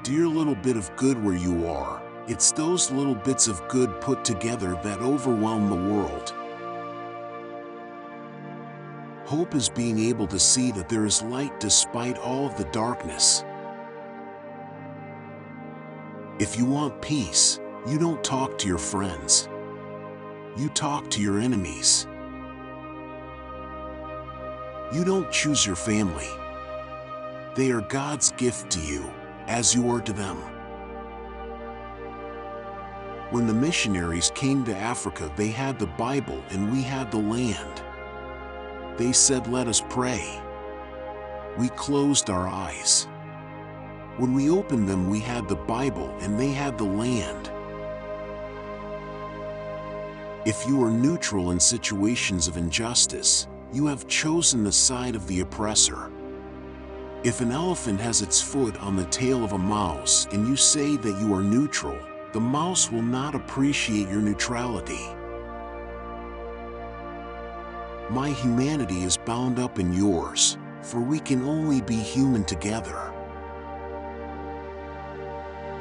Dear little bit of good where you are, it's those little bits of good put together that overwhelm the world. Hope is being able to see that there is light despite all of the darkness. If you want peace, you don't talk to your friends. You talk to your enemies. You don't choose your family. They are God's gift to you, as you are to them. When the missionaries came to Africa, they had the Bible and we had the land. They said, "Let us pray." We closed our eyes. When we opened them, we had the Bible and they had the land. If you are neutral in situations of injustice, you have chosen the side of the oppressor. If an elephant has its foot on the tail of a mouse and you say that you are neutral, the mouse will not appreciate your neutrality. My humanity is bound up in yours, for we can only be human together.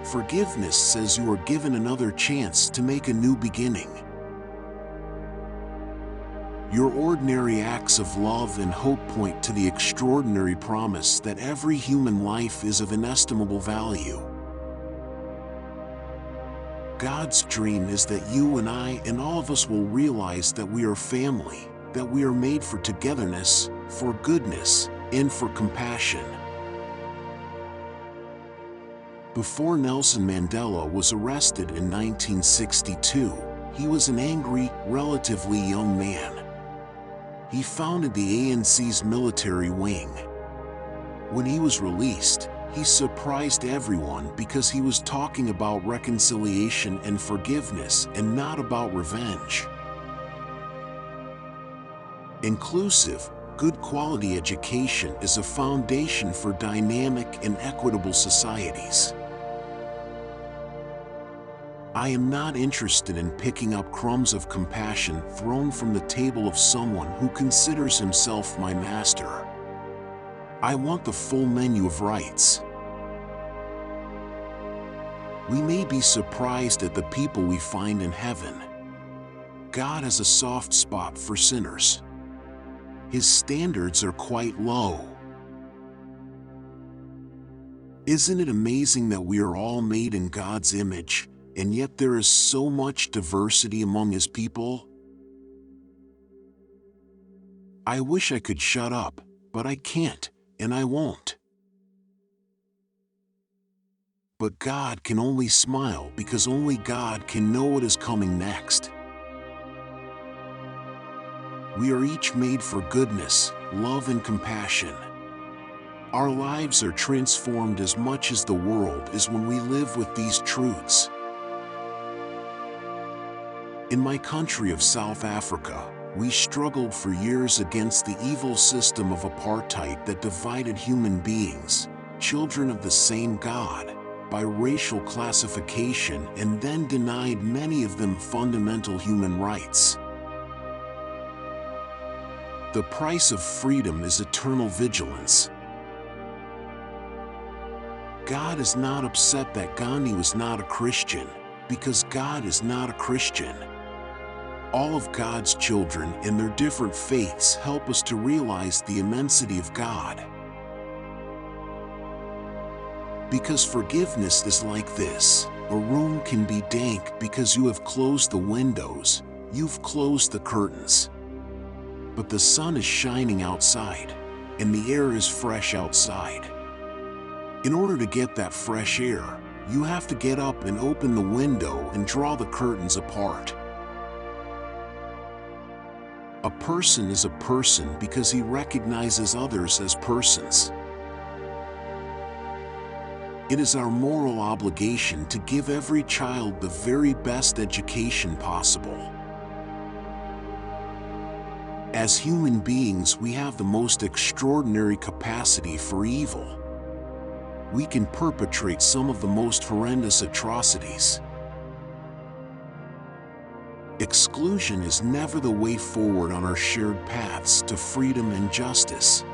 Forgiveness says you are given another chance to make a new beginning. Your ordinary acts of love and hope point to the extraordinary promise that every human life is of inestimable value. God's dream is that you and I and all of us will realize that we are family, that we are made for togetherness, for goodness, and for compassion. Before Nelson Mandela was arrested in 1962, he was an angry, relatively young man. He founded the ANC's military wing. When he was released, he surprised everyone because he was talking about reconciliation and forgiveness and not about revenge. Inclusive, good quality education is a foundation for dynamic and equitable societies. I am not interested in picking up crumbs of compassion thrown from the table of someone who considers himself my master. I want the full menu of rights. We may be surprised at the people we find in heaven. God has a soft spot for sinners. His standards are quite low. Isn't it amazing that we are all made in God's image, and yet there is so much diversity among His people? I wish I could shut up, but I can't, and I won't. But God can only smile because only God can know what is coming next. We are each made for goodness, love, and compassion. Our lives are transformed as much as the world is when we live with these truths. In my country of South Africa, we struggled for years against the evil system of apartheid that divided human beings, children of the same God, by racial classification and then denied many of them fundamental human rights. The price of freedom is eternal vigilance. God is not upset that Gandhi was not a Christian, because God is not a Christian. All of God's children and their different faiths help us to realize the immensity of God. Because forgiveness is like this: a room can be dank because you have closed the windows, you've closed the curtains. But the sun is shining outside, and the air is fresh outside. In order to get that fresh air, you have to get up and open the window and draw the curtains apart. A person is a person because he recognizes others as persons. It is our moral obligation to give every child the very best education possible. As human beings, we have the most extraordinary capacity for evil. We can perpetrate some of the most horrendous atrocities. Exclusion is never the way forward on our shared paths to freedom and justice.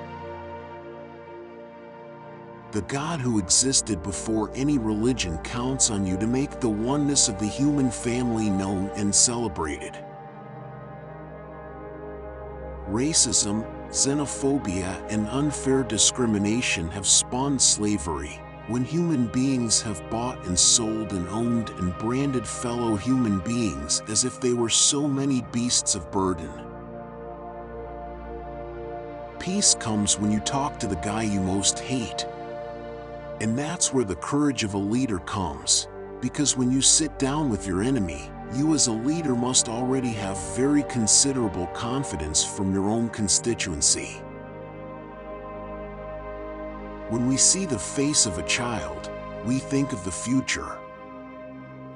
The God who existed before any religion counts on you to make the oneness of the human family known and celebrated. Racism, xenophobia, and unfair discrimination have spawned slavery, when human beings have bought and sold and owned and branded fellow human beings as if they were so many beasts of burden. Peace comes when you talk to the guy you most hate. And that's where the courage of a leader comes, because when you sit down with your enemy, you as a leader must already have very considerable confidence from your own constituency. When we see the face of a child, we think of the future.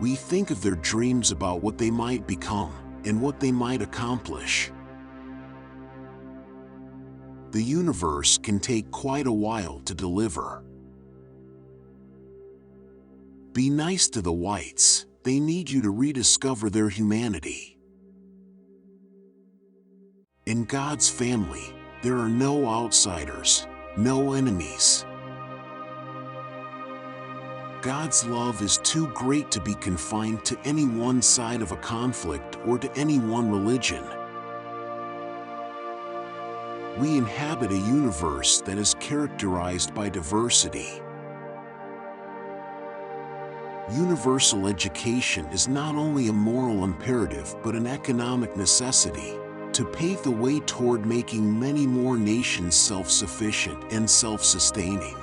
We think of their dreams about what they might become and what they might accomplish. The universe can take quite a while to deliver. Be nice to the whites. They need you to rediscover their humanity. In God's family, there are no outsiders, no enemies. God's love is too great to be confined to any one side of a conflict or to any one religion. We inhabit a universe that is characterized by diversity. Universal education is not only a moral imperative but an economic necessity to pave the way toward making many more nations self-sufficient and self-sustaining.